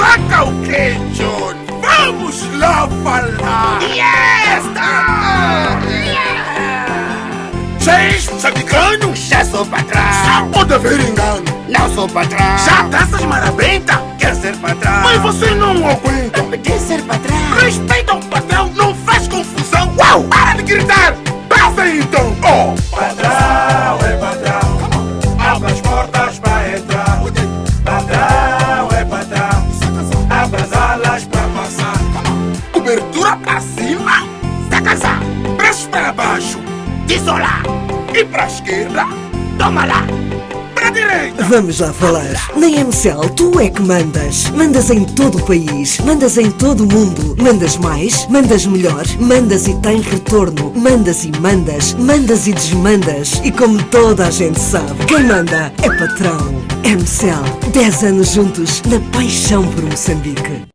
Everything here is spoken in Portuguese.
Saca o quê, John? Vamos lá falar! Yes! Seis moçambicano? Já sou patrão! Já pode haver engano! Não sou patrão! Já danças marabenta? Quero ser patrão! Mas você não aguenta! Quer ser patrão? Respeita o patrão, não faz confusão! Uau! Para de gritar! Passa então! Oh! Patrão é patrão, abre as portas para entrar. Patrão é patrão, abre as alas para passar. Cobertura pra cima, saca, preços para baixo, Desolar! e pra esquerda, Toma lá! pra direita. Vamos lá falar. Na MCL, tu é que mandas. Mandas em todo o país. Mandas em todo o mundo. Mandas mais. Mandas melhor. Mandas e tem retorno. Mandas e mandas. Mandas e desmandas. E como toda a gente sabe, quem manda é patrão. MCL. 10 anos juntos na paixão por Moçambique.